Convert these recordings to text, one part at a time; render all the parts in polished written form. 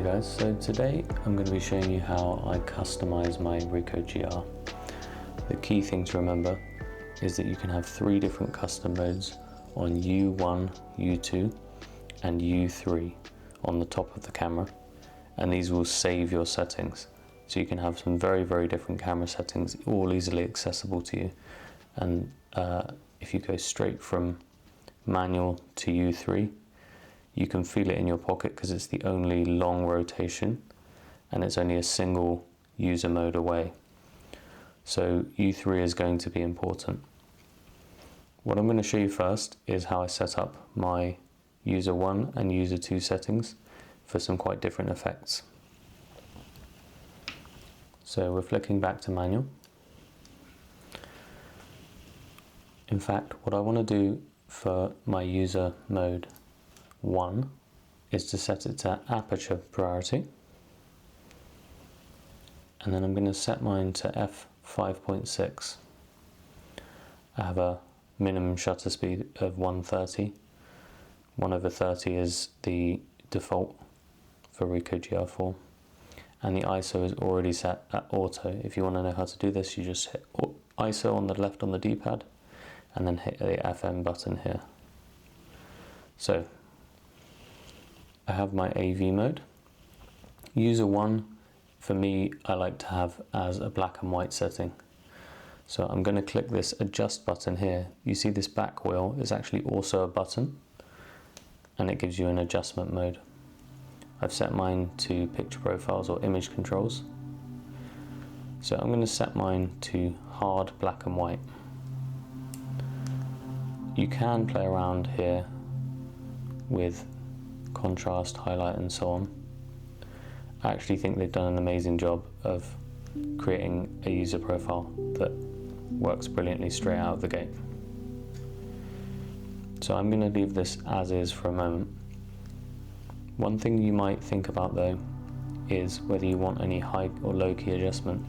Hey guys, so today I'm going to be showing you how I customize my Ricoh GR. The key thing to remember is that you can have 3 different custom modes on U1, U2 and U3 on the top of the camera, and these will save your settings. So you can have some very different camera settings all easily accessible to you. And if you go straight from manual to U3, you can feel it in your pocket because it's the only long rotation and it's only a single user mode away. So U3 is going to be important. What I'm going to show you first is how I set up my user 1 and user 2 settings for some quite different effects. So we're flicking back to manual. In fact, what I want to do for my user mode 1 is to set it to aperture priority, and then I'm going to set mine to f5.6. I have a minimum shutter speed of 130. 1/30 is the default for Ricoh GR IV, and the ISO is already set at auto. If you want to know how to do this, you just hit ISO on the left on the D-pad and then hit the FM button here. So I have my AV mode. User 1, for me, I like to have as a black and white setting. So I'm going to click this adjust button here. You see this back wheel is actually also a button, and it gives you an adjustment mode. I've set mine to picture profiles or image controls. So I'm going to set mine to hard black and white. You can play around here with contrast, highlight and so on. I actually think they've done an amazing job of creating a user profile that works brilliantly straight out of the gate. So I'm going to leave this as is for a moment. One thing you might think about though is whether you want any high or low key adjustment.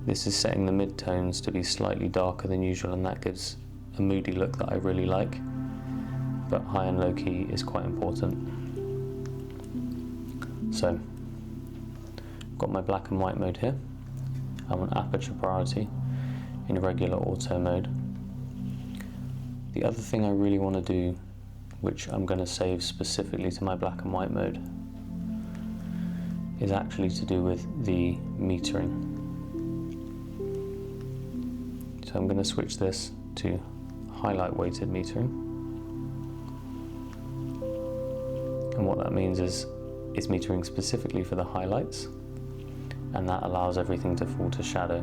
This is setting the midtones to be slightly darker than usual, and that gives a moody look that I really like, but high and low key is quite important. So, I've got my black and white mode here. I'm on aperture priority in regular auto mode. The other thing I really want to do, which I'm going to save specifically to my black and white mode, is actually to do with the metering. So I'm going to switch this to highlight weighted metering. And what that means is it's metering specifically for the highlights, and that allows everything to fall to shadow.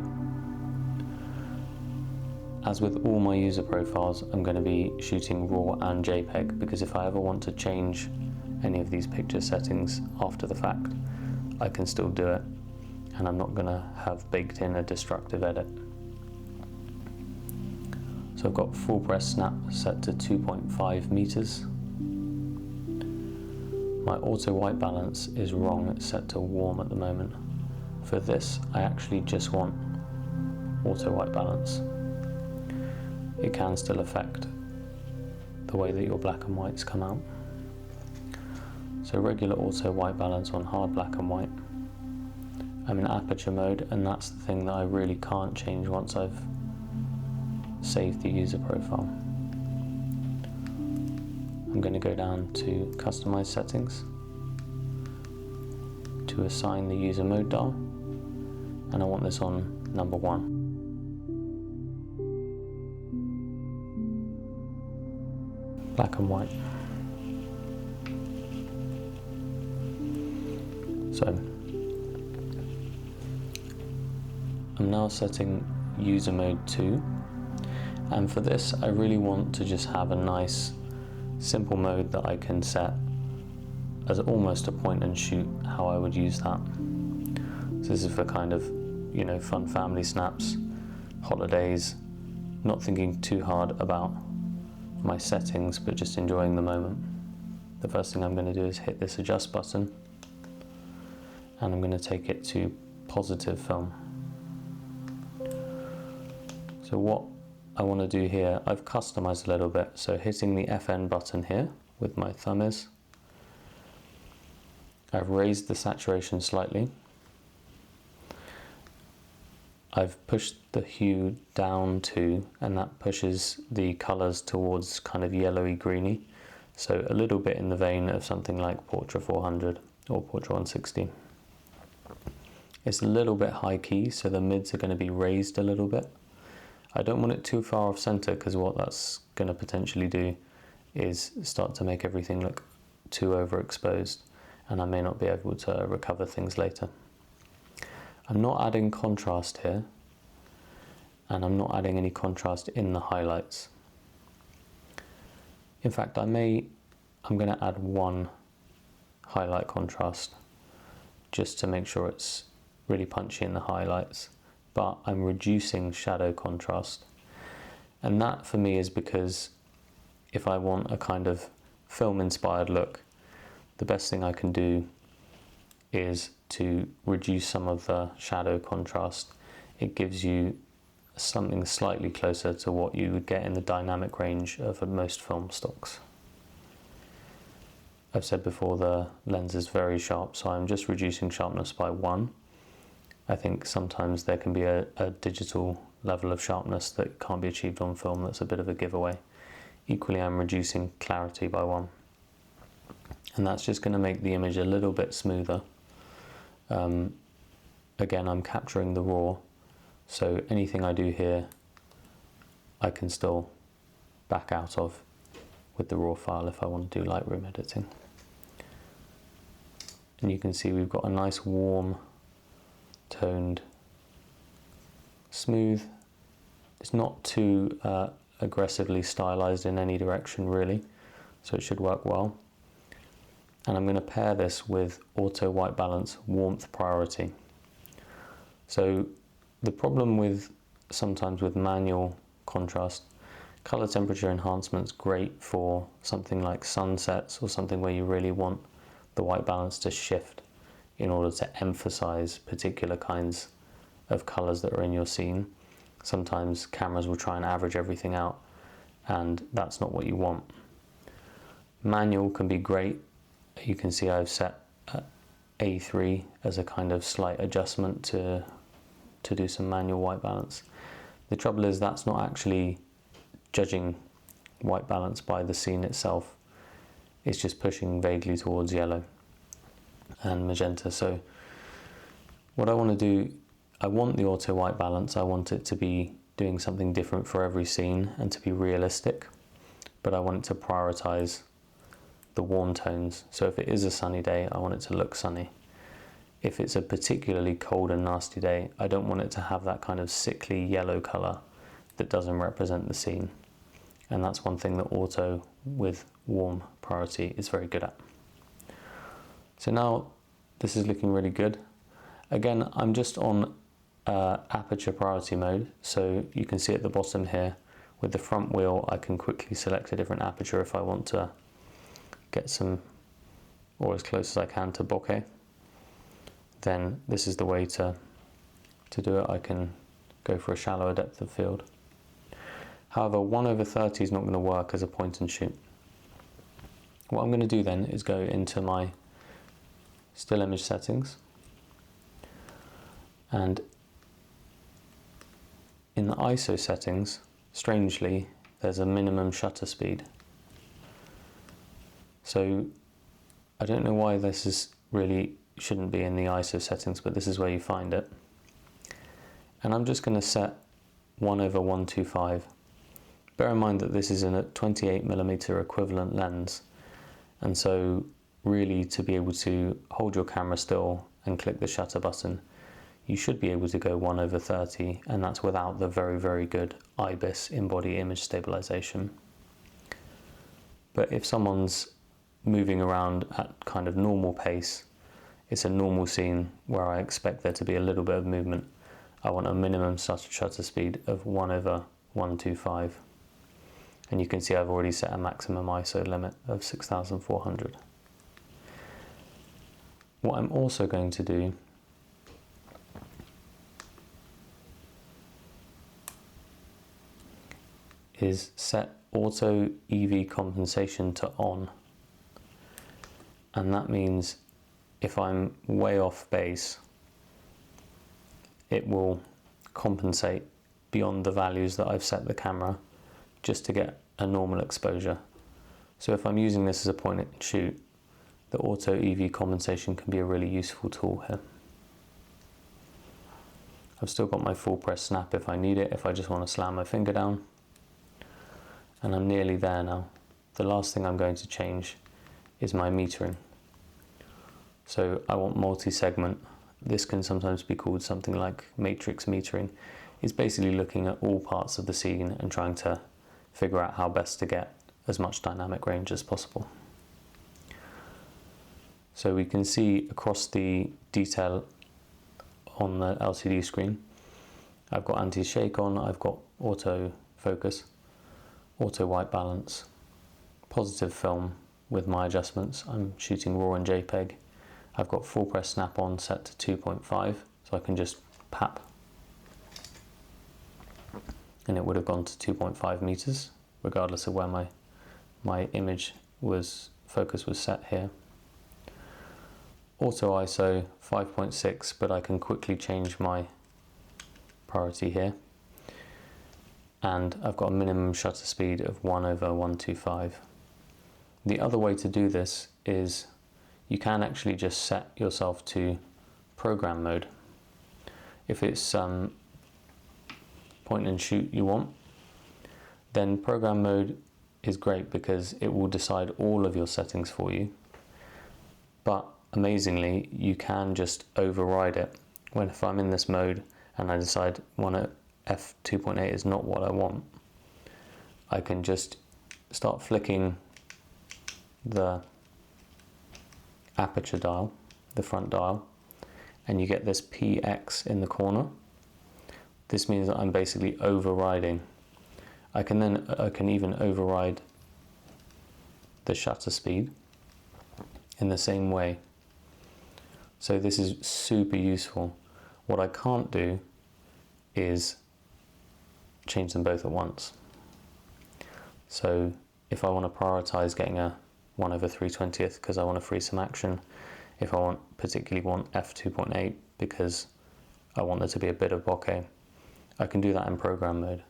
As with all my user profiles, I'm going to be shooting RAW and JPEG, because if I ever want to change any of these picture settings after the fact, I can still do it, and I'm not going to have baked in a destructive edit. So I've got full press snap set to 2.5 meters. My auto white balance is wrong, it's set to warm at the moment. For this, I actually just want auto white balance. It can still affect the way that your black and whites come out. So regular auto white balance on hard black and white. I'm in aperture mode, and that's the thing that I really can't change once I've saved the user profile. I'm going to go down to Customise settings to assign the user mode dial, and I want this on number 1. Black and white. So I'm now setting user mode 2, and for this I really want to just have a nice simple mode that I can set as almost a point and shoot, how I would use that. So this is for kind of, you know, fun family snaps, holidays, not thinking too hard about my settings, but just enjoying the moment. The first thing I'm going to do is hit this adjust button, and I'm going to take it to positive film. So what I want to do here, I've customized a little bit, so hitting the FN button here with my thumb is, I've raised the saturation slightly. I've pushed the hue down to, and that pushes the colours towards kind of yellowy greeny. So a little bit in the vein of something like Portra 400 or Portra 160. It's a little bit high key, so the mids are going to be raised a little bit. I don't want it too far off center, because what that's going to potentially do is start to make everything look too overexposed, and I may not be able to recover things later. I'm not adding contrast here, and I'm not adding any contrast in the highlights. In fact, I'm going to add one highlight contrast just to make sure it's really punchy in the highlights, but I'm reducing shadow contrast. And that for me is because if I want a kind of film inspired look, the best thing I can do is to reduce some of the shadow contrast. It gives you something slightly closer to what you would get in the dynamic range of most film stocks. I've said before the lens is very sharp, so I'm just reducing sharpness by 1. I think sometimes there can be a digital level of sharpness that can't be achieved on film that's a bit of a giveaway. Equally, I'm reducing clarity by 1. And that's just going to make the image a little bit smoother. Again, I'm capturing the raw, so anything I do here, I can still back out of with the raw file if I want to do Lightroom editing. And you can see we've got a nice warm, toned, smooth. It's not too aggressively stylized in any direction really, so it should work well. And I'm going to pair this with auto white balance warmth priority. So the problem with sometimes with manual contrast, color temperature enhancement's great for something like sunsets or something where you really want the white balance to shift in order to emphasize particular kinds of colors that are in your scene. Sometimes cameras will try and average everything out, and that's not what you want. Manual can be great. You can see I've set A3 as a kind of slight adjustment to do some manual white balance. The trouble is that's not actually judging white balance by the scene itself. It's just pushing vaguely towards yellow and magenta. So what I want to do, I want the auto white balance. I want it to be doing something different for every scene and to be realistic, but I want it to prioritize the warm tones. So if it is a sunny day, I want it to look sunny. If it's a particularly cold and nasty day, I don't want it to have that kind of sickly yellow color that doesn't represent the scene. And that's one thing that auto with warm priority is very good at. So now this is looking really good. Again, I'm just on aperture priority mode. So you can see at the bottom here with the front wheel, I can quickly select a different aperture if I want to get some, or as close as I can to bokeh. Then this is the way to do it. I can go for a shallower depth of field. However, 1/30 is not going to work as a point and shoot. What I'm going to do then is go into my still image settings, and in the ISO settings, strangely, there's a minimum shutter speed. So I don't know why this is really shouldn't be in the ISO settings, but this is where you find it. And I'm just going to set 1/125. Bear in mind that this is in a 28mm equivalent lens, and so really to be able to hold your camera still and click the shutter button, you should be able to go 1/30, and that's without the very, very good IBIS in-body image stabilization. But if someone's moving around at kind of normal pace, it's a normal scene where I expect there to be a little bit of movement, I want a minimum shutter speed of 1/125. And you can see I've already set a maximum ISO limit of 6400. What I'm also going to do is set auto EV compensation to on. And that means if I'm way off base, it will compensate beyond the values that I've set the camera just to get a normal exposure. So if I'm using this as a point and shoot, the auto EV compensation can be a really useful tool here. I've still got my full press snap if I need it, if I just want to slam my finger down. And I'm nearly there now. The last thing I'm going to change is my metering. So I want multi-segment. This can sometimes be called something like matrix metering. It's basically looking at all parts of the scene and trying to figure out how best to get as much dynamic range as possible. So we can see across the detail on the LCD screen, I've got anti-shake on, I've got auto focus, auto white balance, positive film with my adjustments. I'm shooting RAW and JPEG. I've got full press snap on set to 2.5, so I can just pap and it would have gone to 2.5 meters regardless of where my image focus was set here. Auto ISO 5.6, but I can quickly change my priority here. And I've got a minimum shutter speed of 1/125. The other way to do this is you can actually just set yourself to program mode. If it's point and shoot you want, then program mode is great because it will decide all of your settings for you. But amazingly, you can just override it. If I'm in this mode and I decide f2.8 is not what I want, I can just start flicking the aperture dial, the front dial, and you get this PX in the corner. This means that I'm basically overriding. I can even override the shutter speed in the same way. So this is super useful. What I can't do is change them both at once. So if I want to prioritize getting a 1/320th because I want to free some action, if I particularly want f2.8 because I want there to be a bit of bokeh, I can do that in program mode.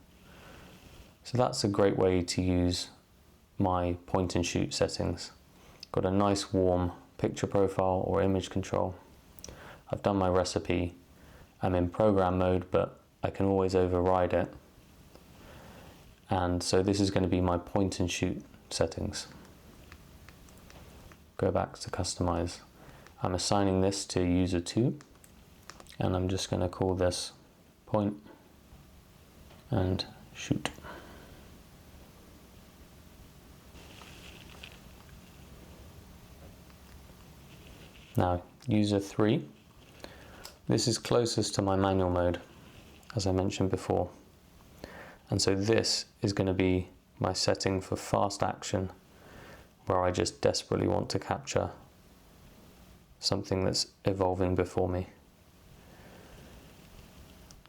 So that's a great way to use my point and shoot settings. Got a nice warm picture profile or image control. I've done my recipe. I'm in program mode, but I can always override it. And so this is going to be my point and shoot settings. Go back to Customise. I'm assigning this to user 2, and I'm just going to call this point and shoot. Now, user 3, this is closest to my manual mode, as I mentioned before. And so this is going to be my setting for fast action, where I just desperately want to capture something that's evolving before me.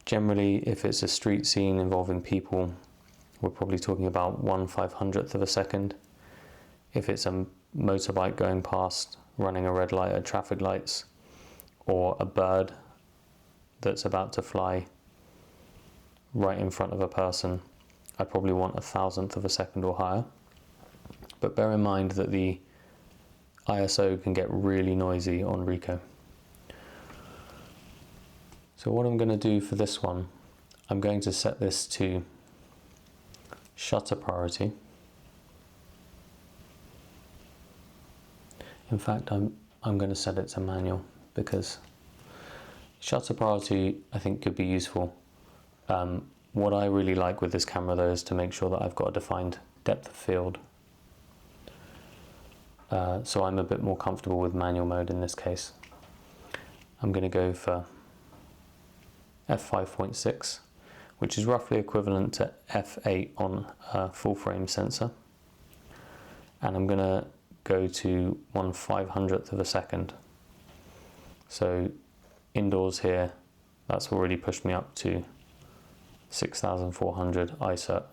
Generally, if it's a street scene involving people, we're probably talking about 1/500th of a second. If it's a motorbike going past, running a red light at traffic lights, or a bird that's about to fly right in front of a person, I probably want 1,000th of a second or higher. But bear in mind that the ISO can get really noisy on Ricoh. So what I'm going to do for this one, I'm going to set this to shutter priority. In fact, I'm going to set it to manual because shutter priority I think could be useful. What I really like with this camera though is to make sure that I've got a defined depth of field. So I'm a bit more comfortable with manual mode in this case. I'm going to go for f5.6, which is roughly equivalent to f8 on a full frame sensor. And I'm going to go to 1/500th of a second. So indoors here, that's already pushed me up to 6,400 ISO.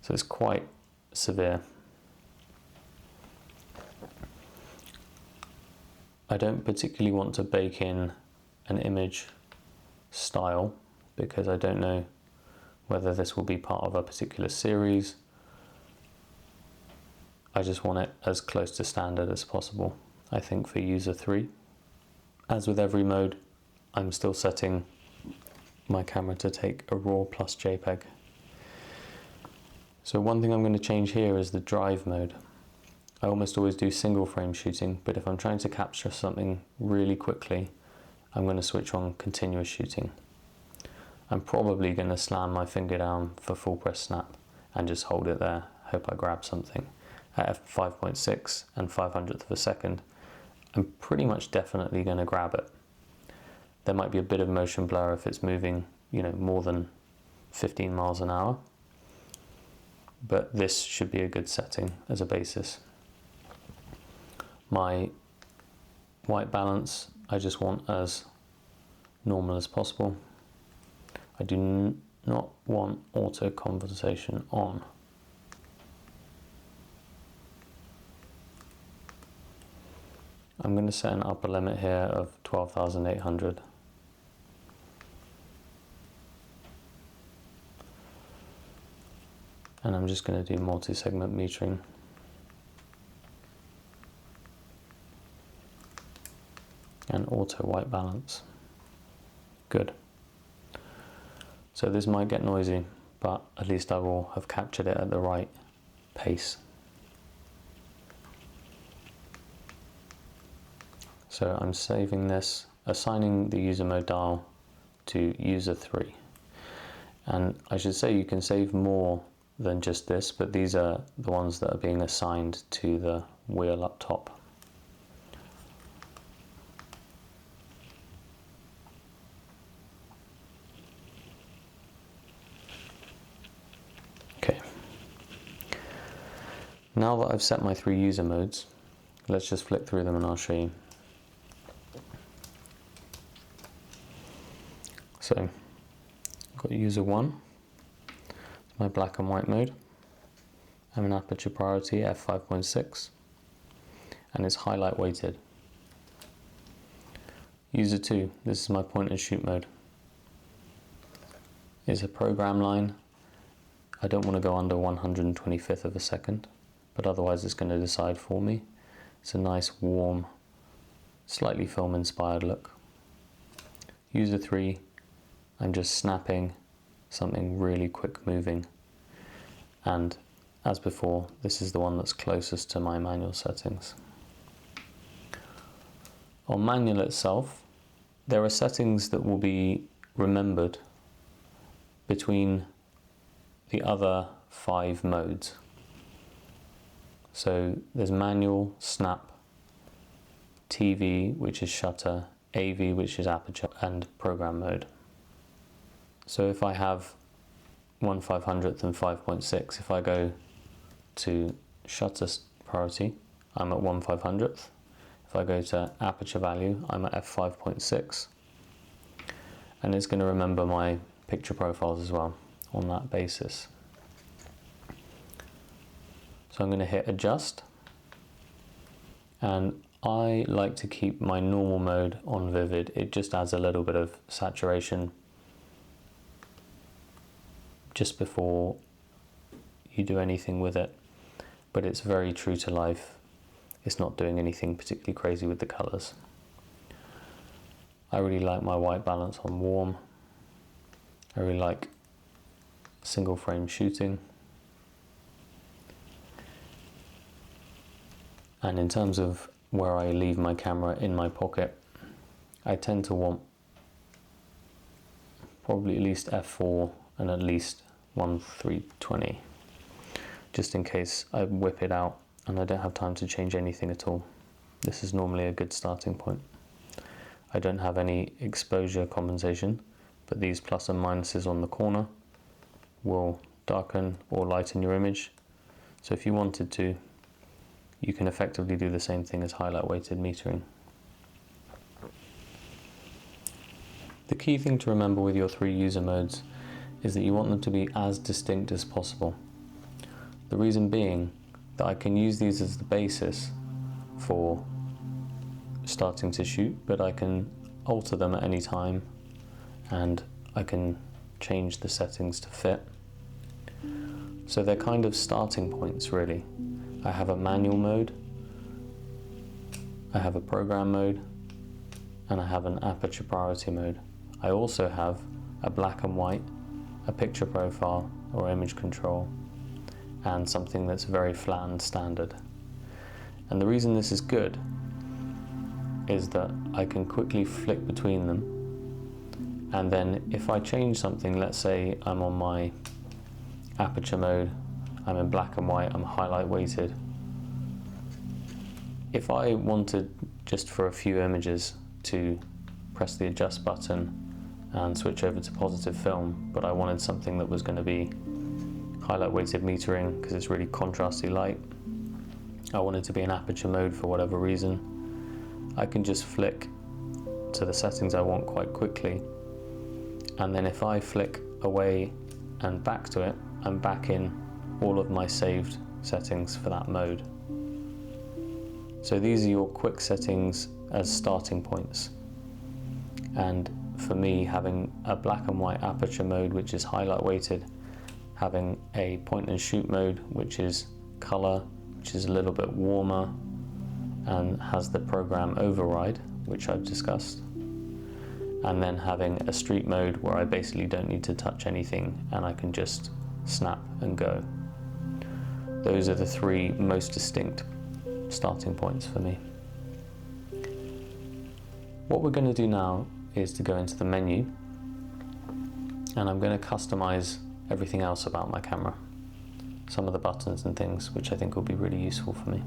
So it's quite severe. I don't particularly want to bake in an image style because I don't know whether this will be part of a particular series. I just want it as close to standard as possible, I think, for user 3. As with every mode, I'm still setting my camera to take a RAW plus JPEG. So one thing I'm going to change here is the drive mode. I almost always do single frame shooting, but if I'm trying to capture something really quickly, I'm going to switch on continuous shooting. I'm probably going to slam my finger down for full press snap and just hold it there, hope I grab something. At f5.6 and 500th of a second, I'm pretty much definitely going to grab it. There might be a bit of motion blur if it's moving, more than 15 miles an hour, but this should be a good setting as a basis. My white balance, I just want as normal as possible. I do not want auto compensation on. I'm going to set an upper limit here of 12,800. And I'm just going to do multi-segment metering. And auto white balance. Good. So this might get noisy, but at least I will have captured it at the right pace. So I'm saving this, assigning the user mode dial to user 3. And I should say you can save more than just this, but these are the ones that are being assigned to the wheel up top. Okay. Now that I've set my 3 user modes, let's just flick through them and I'll show you. So, I've got user 1, my black and white mode. I'm in aperture priority f5.6 and it's highlight weighted. User 2, this is my point and shoot mode. It's a program line. I don't want to go under 125th of a second, but otherwise it's going to decide for me. It's a nice, warm, slightly film inspired look. User 3, I'm just snapping something really quick moving. And as before, this is the one that's closest to my manual settings. On manual itself, there are settings that will be remembered between the other 5 modes. So there's manual, snap, TV, which is shutter, AV, which is aperture, and program mode. So if I have 1/500th and 5.6, if I go to shutter priority, I'm at 1/500th. If I go to aperture value, I'm at f5.6. And it's going to remember my picture profiles as well on that basis. So I'm going to hit adjust. And I like to keep my normal mode on vivid. It just adds a little bit of saturation just before you do anything with it, but it's very true to life. It's not doing anything particularly crazy with the colors. I really like my white balance on warm. I really like single frame shooting. And in terms of where I leave my camera in my pocket, I tend to want probably at least f4 and at least 1/320, just in case I whip it out and I don't have time to change anything at all. This is normally a good starting point. I don't have any exposure compensation, but these plus and minuses on the corner will darken or lighten your image. So if you wanted to, you can effectively do the same thing as highlight weighted metering. The key thing to remember with your 3 user modes is that you want them to be as distinct as possible. The reason being that I can use these as the basis for starting to shoot, but I can alter them at any time and I can change the settings to fit. So they're kind of starting points really. I have a manual mode, I have a program mode, and I have an aperture priority mode. I also have a black and white, a picture profile or image control, and something that's very flat and standard. And the reason this is good is that I can quickly flick between them, and then if I change something, let's say I'm on my aperture mode, I'm in black and white, I'm highlight weighted. If I wanted just for a few images to press the adjust button and switch over to positive film, but I wanted something that was going to be highlight weighted metering because it's really contrasty light, I wanted to be in aperture mode for whatever reason, I can just flick to the settings I want quite quickly, and then if I flick away and back to it, I'm back in all of my saved settings for that mode. So these are your quick settings as starting points. And for me, having a black and white aperture mode, which is highlight weighted, having a point and shoot mode, which is color, which is a little bit warmer and has the program override, which I've discussed, and then having a street mode where I basically don't need to touch anything and I can just snap and go. Those are the three most distinct starting points for me. What we're going to do now is to go into the menu, and I'm going to customize everything else about my camera, some of the buttons and things which I think will be really useful for me.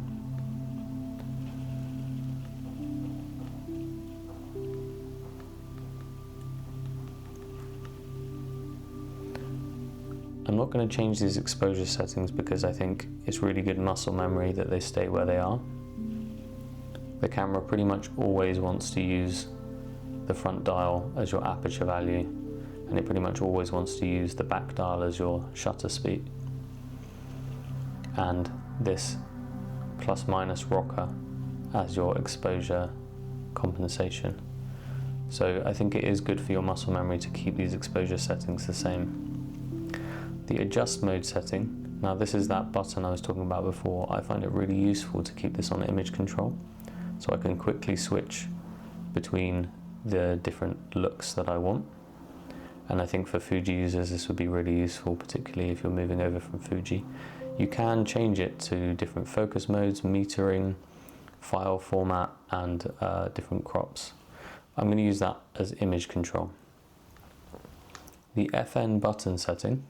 I'm not going to change these exposure settings because I think it's really good muscle memory that they stay where they are. The camera pretty much always wants to use the front dial as your aperture value, and it pretty much always wants to use the back dial as your shutter speed, and this plus minus rocker as your exposure compensation. So I think it is good for your muscle memory to keep these exposure settings the same. The adjust mode setting, now this is that button I was talking about before. I find it really useful to keep this on image control, so I can quickly switch between the different looks that I want. And I think for Fuji users this would be really useful, particularly if you're moving over from Fuji. You can change it to different focus modes, metering, file format, and different crops. I'm going to use that as image control. The FN button setting,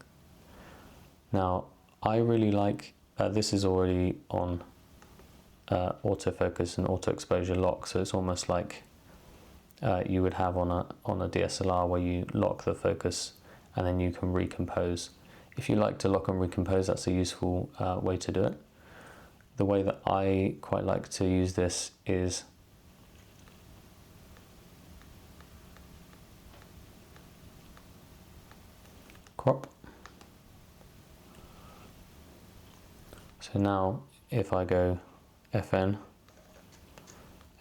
now I really like, this is already on autofocus and auto exposure lock, so it's almost like you would have on a DSLR where you lock the focus and then you can recompose. If you like to lock and recompose, that's a useful way to do it. The way that I quite like to use this is crop. So now if I go FN,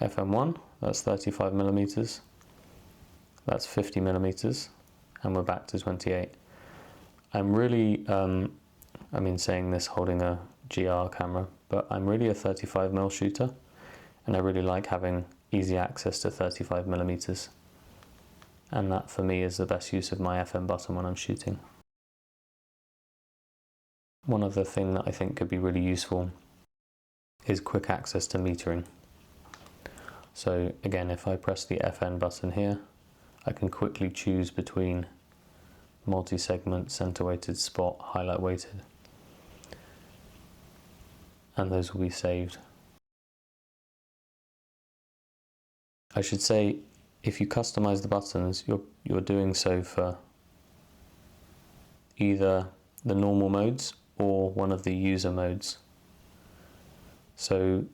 FM1, that's 35 millimeters, that's 50 millimeters, and we're back to 28. I'm really, saying this holding a GR camera, but I'm really a 35mm shooter, and I really like having easy access to 35 millimeters. And that for me is the best use of my FM button when I'm shooting. One other thing that I think could be really useful is quick access to metering. So again, if I press the FN button here, I can quickly choose between multi-segment, center weighted, spot, highlight weighted, and those will be saved. I should say, if you customize the buttons, you're doing so for either the normal modes or one of the user modes. So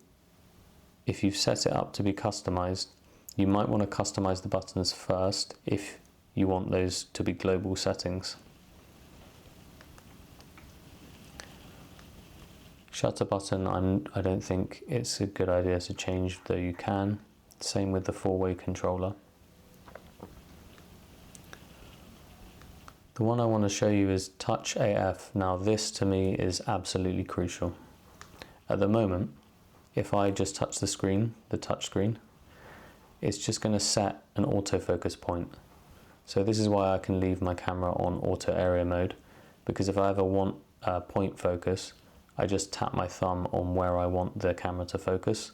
if you've set it up to be customized, you might want to customize the buttons first if you want those to be global settings. Shutter button, I don't think it's a good idea to change, though you can. Same with the 4-way controller. The one I want to show you is Touch AF. Now this to me is absolutely crucial. At the moment, if I just touch the screen, the touch screen, it's just going to set an autofocus point. So this is why I can leave my camera on auto area mode, because if I ever want a point focus, I just tap my thumb on where I want the camera to focus.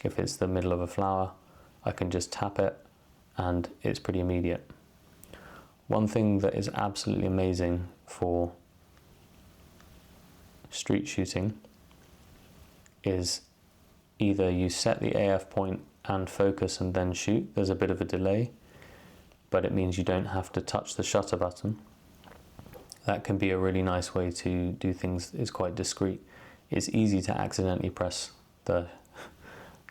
If it's the middle of a flower, I can just tap it and it's pretty immediate. One thing that is absolutely amazing for street shooting is either you set the AF point and focus and then shoot. There's a bit of a delay, but it means you don't have to touch the shutter button. That can be a really nice way to do things. It's quite discreet. It's easy to accidentally press the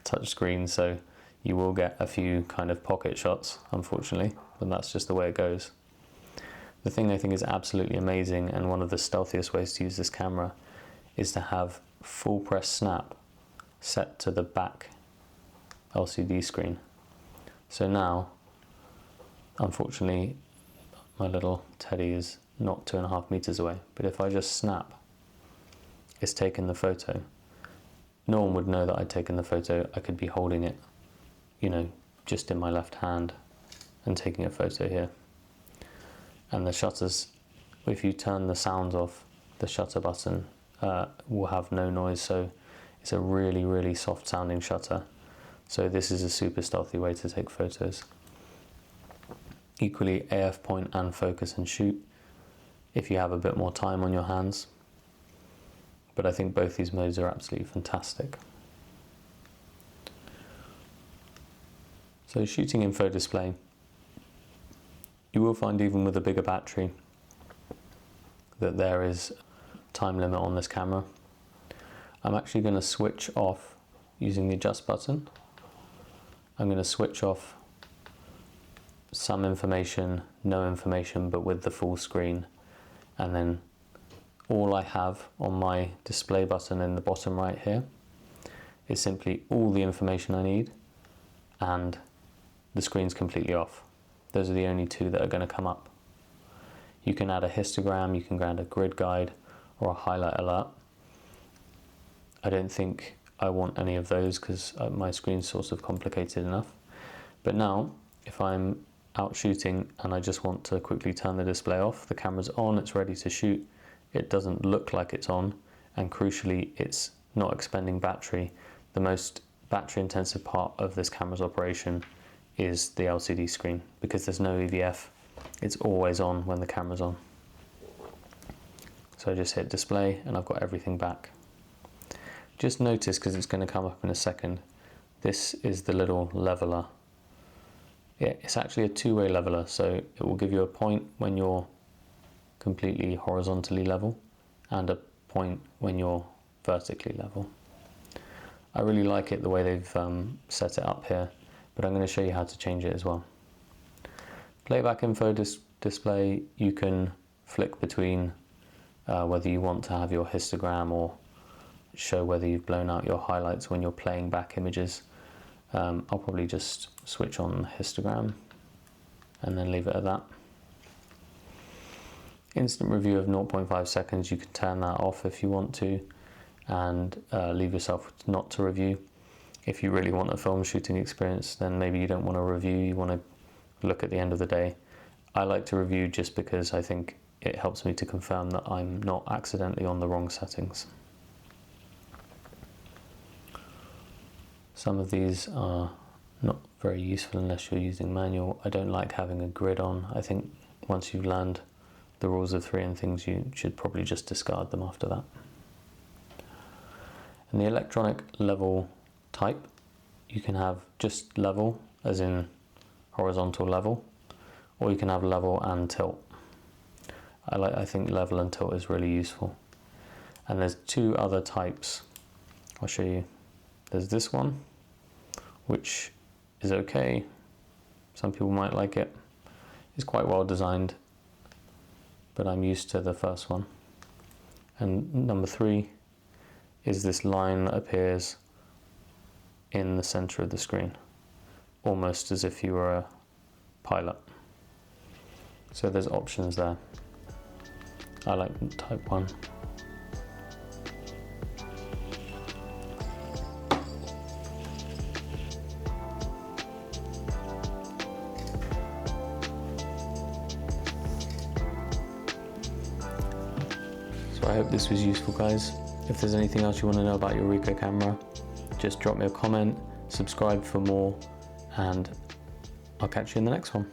touch screen, so you will get a few kind of pocket shots, unfortunately, and that's just the way it goes. The thing I think is absolutely amazing, and one of the stealthiest ways to use this camera, is to have full press snap set to the back LCD screen. So now, unfortunately, my little teddy is not 2.5 meters away, but if I just snap, it's taken the photo. No one would know that I'd taken the photo. I could be holding it, you know, just in my left hand and taking a photo here. And the shutters, if you turn the sound off, the shutter button will have no noise, so it's a really, really soft sounding shutter. So this is a super stealthy way to take photos. Equally, AF point and focus and shoot if you have a bit more time on your hands. But I think both these modes are absolutely fantastic. So shooting in faux display, you will find even with a bigger battery that there is time limit on this camera. I'm actually going to switch off using the adjust button. I'm going to switch off some information, no information, but with the full screen, and then all I have on my display button in the bottom right here is simply all the information I need, and the screen's completely off. Those are the only two that are going to come up. You can add a histogram, you can add a grid guide or a highlight alert. I don't think I want any of those because my screen's sort of complicated enough. But now, if I'm out shooting and I just want to quickly turn the display off, the camera's on, it's ready to shoot, it doesn't look like it's on, and crucially, it's not expending battery. The most battery intensive part of this camera's operation is the LCD screen, because there's no EVF. It's always on when the camera's on. So I just hit display and I've got everything back. Just notice, because it's going to come up in a second, this is the little leveler. Yeah, it's actually a two-way leveler, so it will give you a point when you're completely horizontally level and a point when you're vertically level. I really like it the way they've set it up here, but I'm going to show you how to change it as well. Playback info display, you can flick between whether you want to have your histogram or show whether you've blown out your highlights when you're playing back images. I'll probably just switch on histogram and then leave it at that. Instant review of 0.5 seconds, you can turn that off if you want to and leave yourself not to review. If you really want a film shooting experience, then maybe you don't want to review, you want to look at the end of the day. I like to review just because I think it helps me to confirm that I'm not accidentally on the wrong settings. Some of these are not very useful unless you're using manual. I don't like having a grid on. I think once you've learned the rules of three and things, you should probably just discard them after that. And the electronic level type, you can have just level, as in horizontal level, or you can have level and tilt. I think level and tilt is really useful. And there's two other types. I'll show you. There's this one, which is okay. Some people might like it. It's quite well designed, but I'm used to the first one. And number 3 is this line that appears in the center of the screen. almost as if you were a pilot. So there's options there. I like type 1. So I hope this was useful, guys. If there's anything else you want to know about your Ricoh camera, just drop me a comment, subscribe for more, and I'll catch you in the next one.